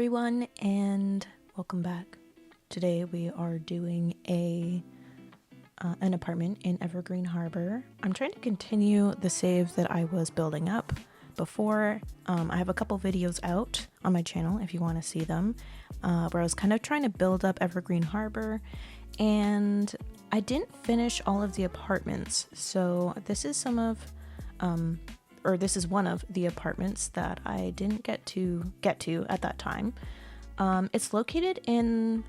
everyone, and welcome back. Today we are doing an apartment in Evergreen Harbor. I'm trying to continue the save that I was building up before. I have a couple videos out on my channel if you want to see them, where I was kind of trying to build up Evergreen Harbor, and I didn't finish all of the apartments. So this is this is one of the apartments that I didn't get to at that time. It's located in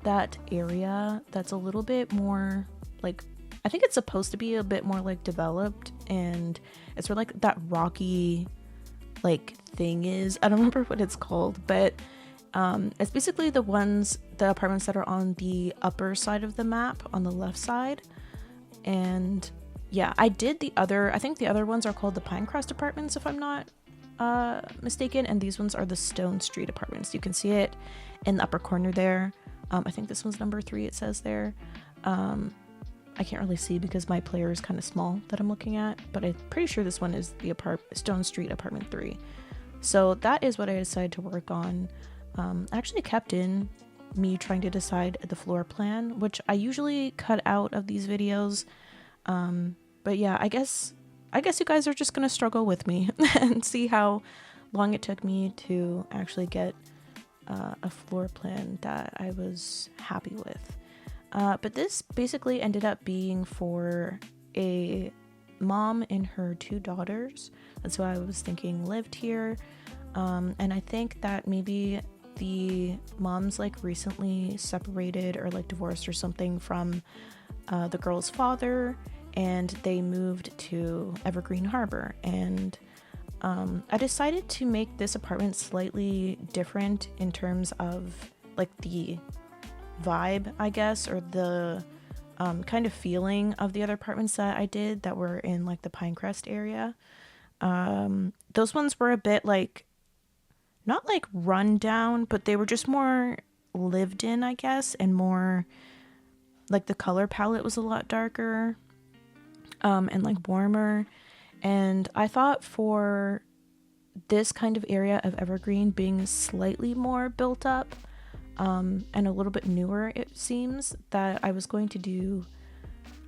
that area that's a little bit more like, I think it's supposed to be a bit more like developed, and it's where like that rocky like thing is. I don't remember what it's called, but it's basically the apartments that are on the upper side of the map on the left side. And yeah, I think the other ones are called the Pinecrest apartments, if I'm not mistaken, and these ones are the Stone Street apartments. You can see it in the upper corner there. I think this one's number 3, it says there. I can't really see because my player is kind of small that I'm looking at, but I'm pretty sure this one is the Stone Street apartment 3. So that is what I decided to work on. I actually kept in me trying to decide the floor plan, which I usually cut out of these videos. But yeah, I guess you guys are just gonna struggle with me and see how long it took me to actually get a floor plan that I was happy with. But this basically ended up being for a mom and her 2 daughters. That's who I was thinking lived here. And I think that maybe the mom's like recently separated or like divorced or something from the girl's father, and they moved to Evergreen Harbor. And I decided to make this apartment slightly different in terms of like the vibe, I guess, or the kind of feeling of the other apartments that I did that were in like the Pinecrest area. Those ones were a bit like, not like run down, but they were just more lived in, I guess, and more like the color palette was a lot darker, and like warmer. And I thought for this kind of area of Evergreen being slightly more built up, and a little bit newer, it seems, that I was going to do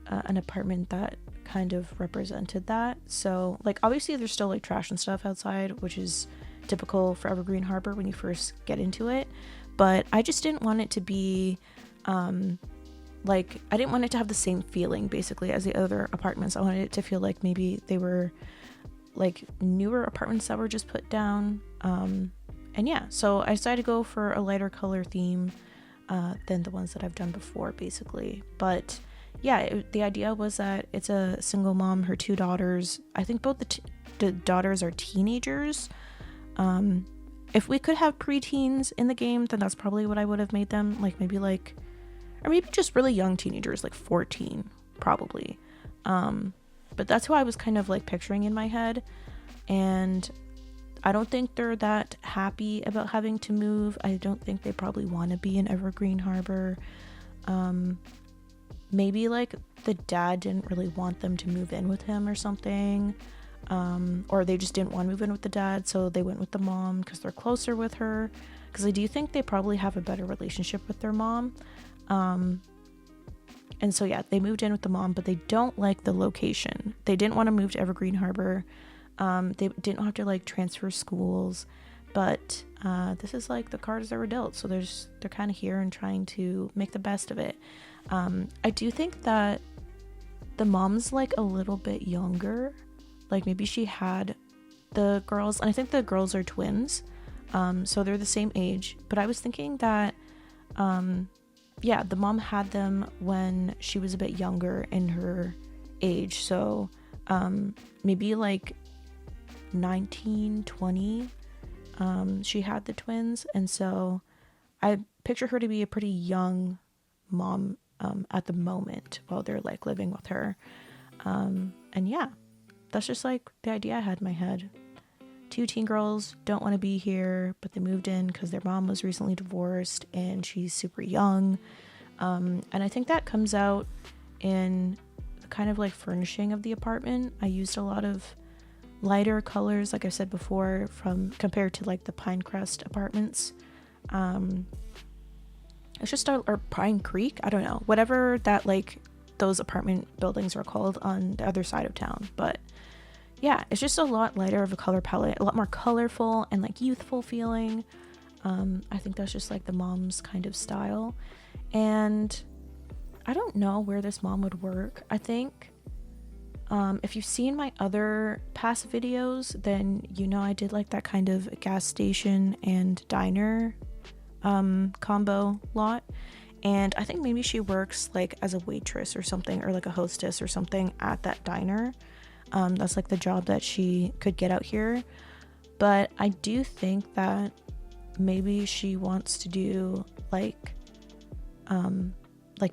an apartment that kind of represented that. So like obviously there's still like trash and stuff outside, which is typical for Evergreen Harbor when you first get into it, but I just didn't want it to be like, I didn't want it to have the same feeling basically as the other apartments. I wanted it to feel like maybe they were like newer apartments that were just put down. And yeah, so I decided to go for a lighter color theme than the ones that I've done before basically. But yeah, the idea was that it's a single mom, her 2 daughters. I think both the daughters are teenagers. If we could have preteens in the game, then that's probably what I would have made them, like maybe like, or maybe just really young teenagers, like 14 probably. But that's who I was kind of like picturing in my head, and I don't think they're that happy about having to move. I don't think they probably want to be in Evergreen Harbor. Maybe like the dad didn't really want them to move in with him or something. Or they just didn't want to move in with the dad, so they went with the mom because they're closer with her. Because I do think they probably have a better relationship with their mom. And so yeah, they moved in with the mom, but they don't like the location. They didn't want to move to Evergreen Harbor. They didn't have to like transfer schools, but this is like the cards that were dealt. So they're kind of here and trying to make the best of it. I do think that the mom's like a little bit younger. Like maybe she had the girls, and I think the girls are twins, so they're the same age. But I was thinking that, yeah, the mom had them when she was a bit younger in her age, so maybe like 19, 20, she had the twins, and so I picture her to be a pretty young mom at the moment while they're like living with her, and yeah. That's just like the idea I had in my head. 2 teen girls don't want to be here, but they moved in because their mom was recently divorced and she's super young. And I think that comes out in the kind of like furnishing of the apartment. I used a lot of lighter colors, like I said before, compared to like the Pinecrest apartments. It's just or Pine Creek, I don't know, whatever that like those apartment buildings are called on the other side of town. But yeah, it's just a lot lighter of a color palette, a lot more colorful and like youthful feeling. I think that's just like the mom's kind of style. And I don't know where this mom would work. I think if you've seen my other past videos, then you know I did like that kind of gas station and diner combo lot. And I think maybe she works like as a waitress or something, or like a hostess or something at that diner. That's like the job that she could get out here. But I do think that maybe she wants to do like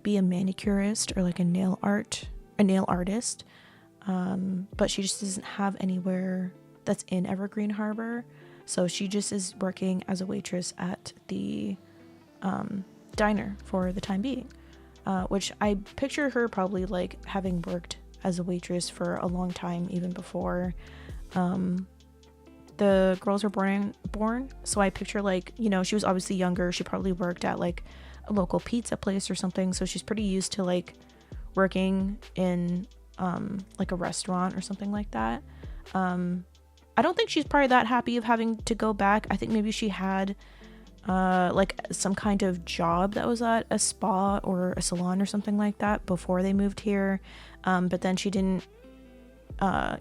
be a manicurist or like a nail artist. But she just doesn't have anywhere that's in Evergreen Harbor. So she just is working as a waitress at the diner for the time being, which I picture her probably like having worked as a waitress for a long time, even before the girls were born. So I picture like, you know, she was obviously younger. She probably worked at like a local pizza place or something. So she's pretty used to like working in like a restaurant or something like that. I don't think she's probably that happy of having to go back. I think maybe she had like some kind of job that was at a spa or a salon or something like that before they moved here. But then she didn't,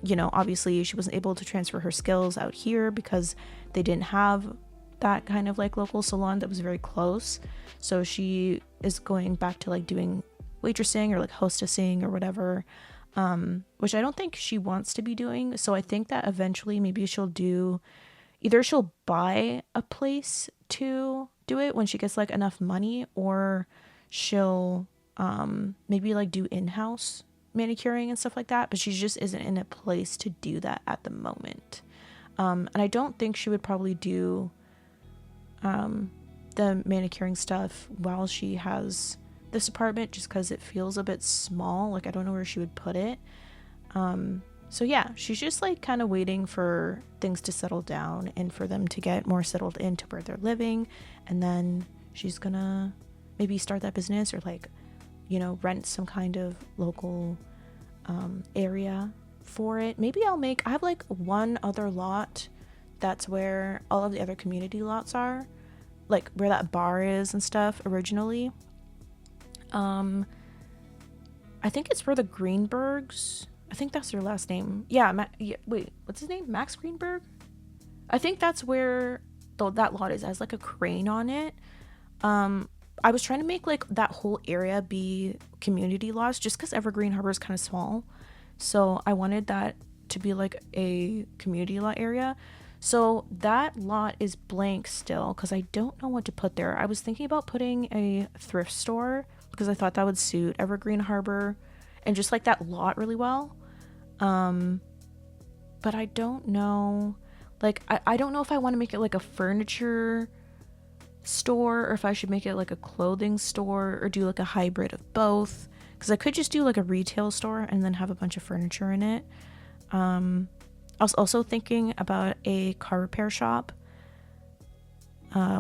you know, obviously she wasn't able to transfer her skills out here because they didn't have that kind of like local salon that was very close. So she is going back to like doing waitressing or like hostessing or whatever, which I don't think she wants to be doing. So I think that eventually maybe she'll buy a place to do it when she gets like enough money, or she'll maybe like do in-house manicuring and stuff like that, but she just isn't in a place to do that at the moment. And I don't think she would probably do the manicuring stuff while she has this apartment, just because it feels a bit small. Like I don't know where she would put it. So yeah, she's just like kind of waiting for things to settle down and for them to get more settled into where they're living, and then she's gonna maybe start that business, or like, you know, rent some kind of local area for it. Maybe I have like one other lot that's where all of the other community lots are, like where that bar is and stuff originally. I think it's for the Greenbergs. I think that's their last name. Yeah, wait, what's his name? Max Greenberg? I think that's where that lot is. It has like a crane on it. I was trying to make like that whole area be community lots, just because Evergreen Harbor is kind of small. So I wanted that to be like a community lot area. So that lot is blank still because I don't know what to put there. I was thinking about putting a thrift store because I thought that would suit Evergreen Harbor and just like that lot really well. But I don't know, like I don't know if I want to make it like a furniture store or if I should make it like a clothing store or do like a hybrid of both, because I could just do like a retail store and then have a bunch of furniture in it. I was also thinking about a car repair shop,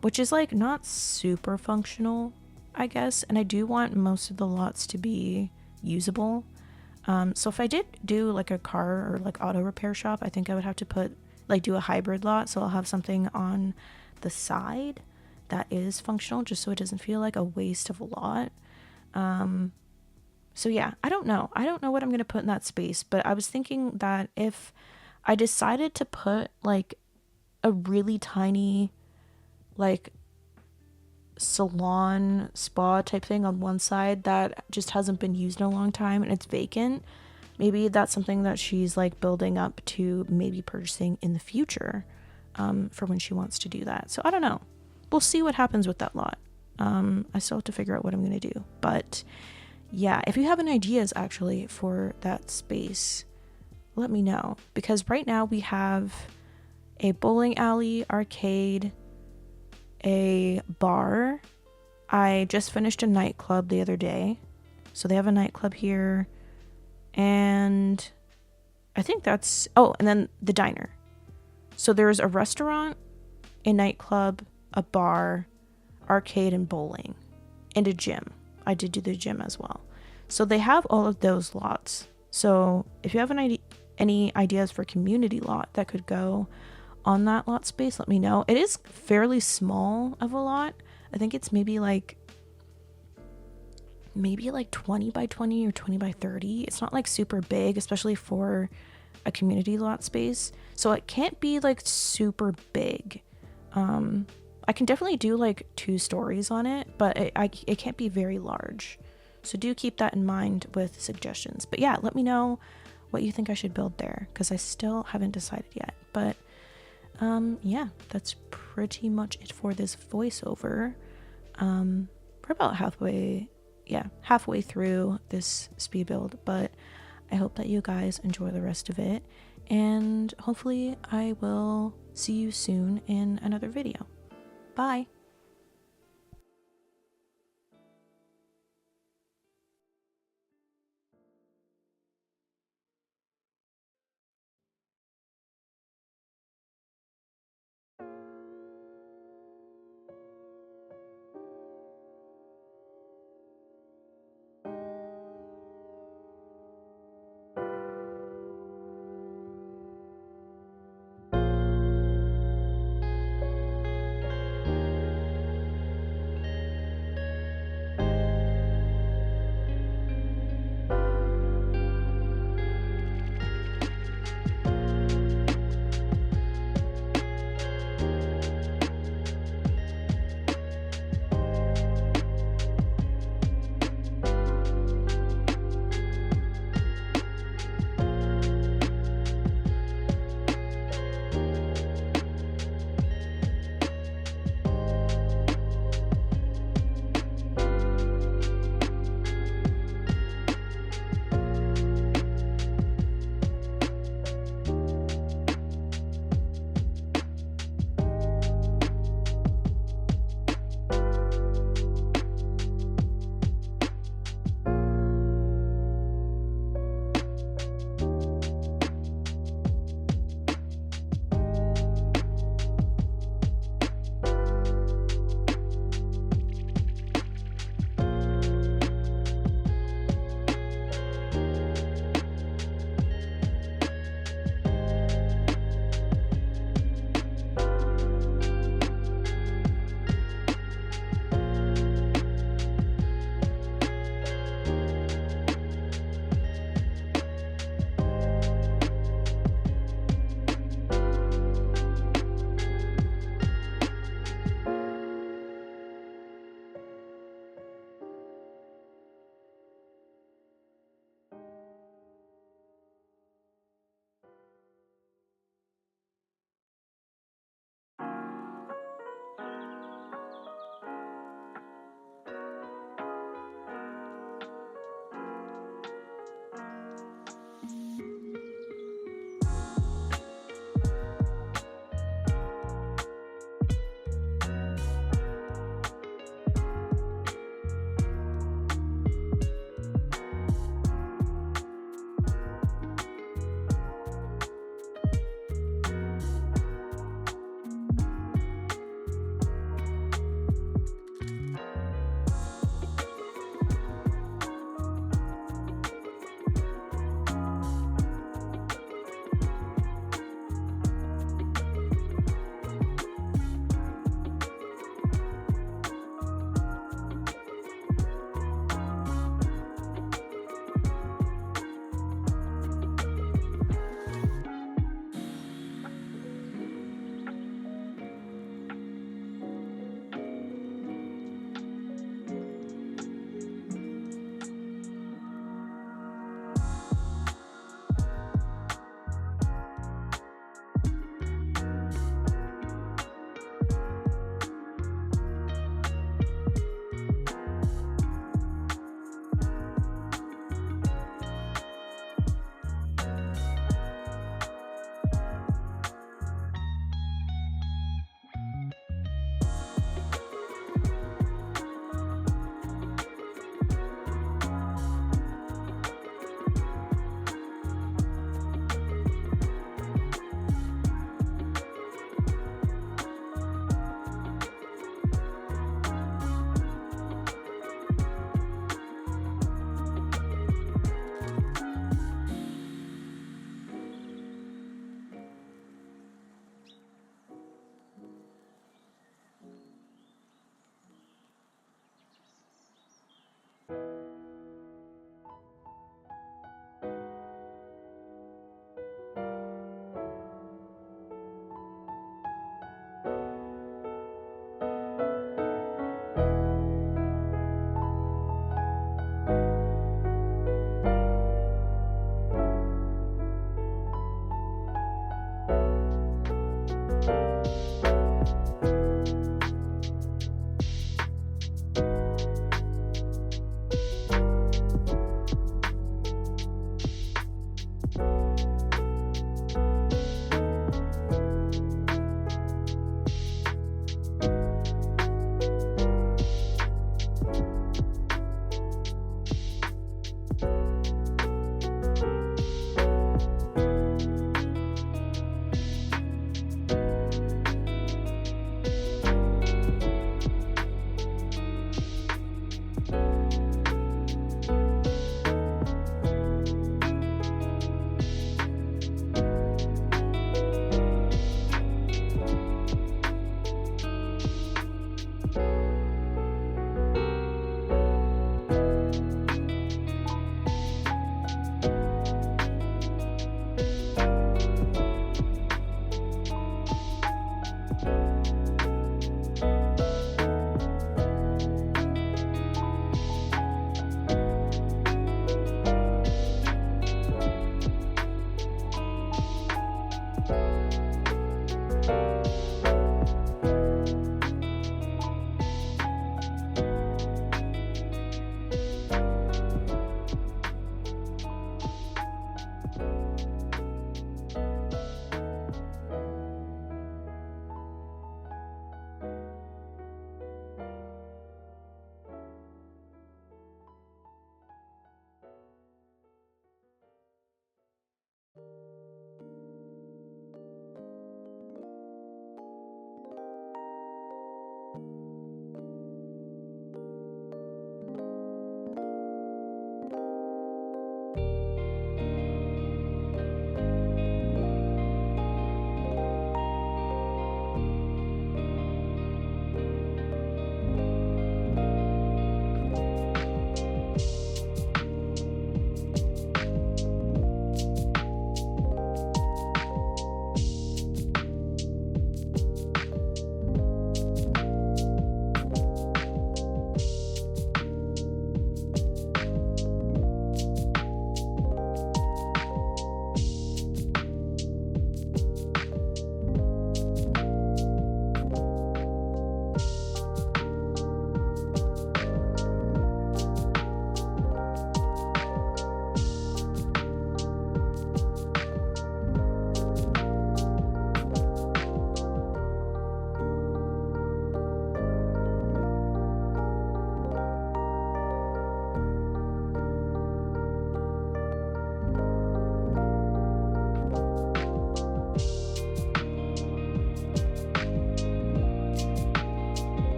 which is like not super functional, I guess, and I do want most of the lots to be usable. So if I did do like a car or like auto repair shop, I think I would have to do a hybrid lot, so I'll have something on the side that is functional, just so it doesn't feel like a waste of a lot. So yeah, I don't know what I'm gonna put in that space, but I was thinking that if I decided to put like a really tiny like salon spa type thing on one side that just hasn't been used in a long time and it's vacant, maybe that's something that she's like building up to maybe purchasing in the future, for when she wants to do that. So I don't know, we'll see what happens with that lot. I still have to figure out what I'm gonna do, but yeah, if you have any ideas actually for that space, let me know, because right now we have a bowling alley, arcade, a bar. I just finished a nightclub the other day, so they have a nightclub here, and I think that's and then the diner. So there's a restaurant, a nightclub, a bar, arcade and bowling, and a gym. I did do the gym as well. So they have all of those lots. So if you have any ideas for community lot that could go on that lot space, let me know. It is fairly small of a lot. I think it's maybe like 20 by 20 or 20 by 30. It's not like super big, especially for a community lot space. So it can't be like super big. I can definitely do like 2 stories on it, but it can't be very large. So do keep that in mind with suggestions. But yeah, let me know what you think I should build there, because I still haven't decided yet. But yeah, that's pretty much it for this voiceover. We're about halfway through this speed build, but I hope that you guys enjoy the rest of it, and hopefully I will see you soon in another video. Bye!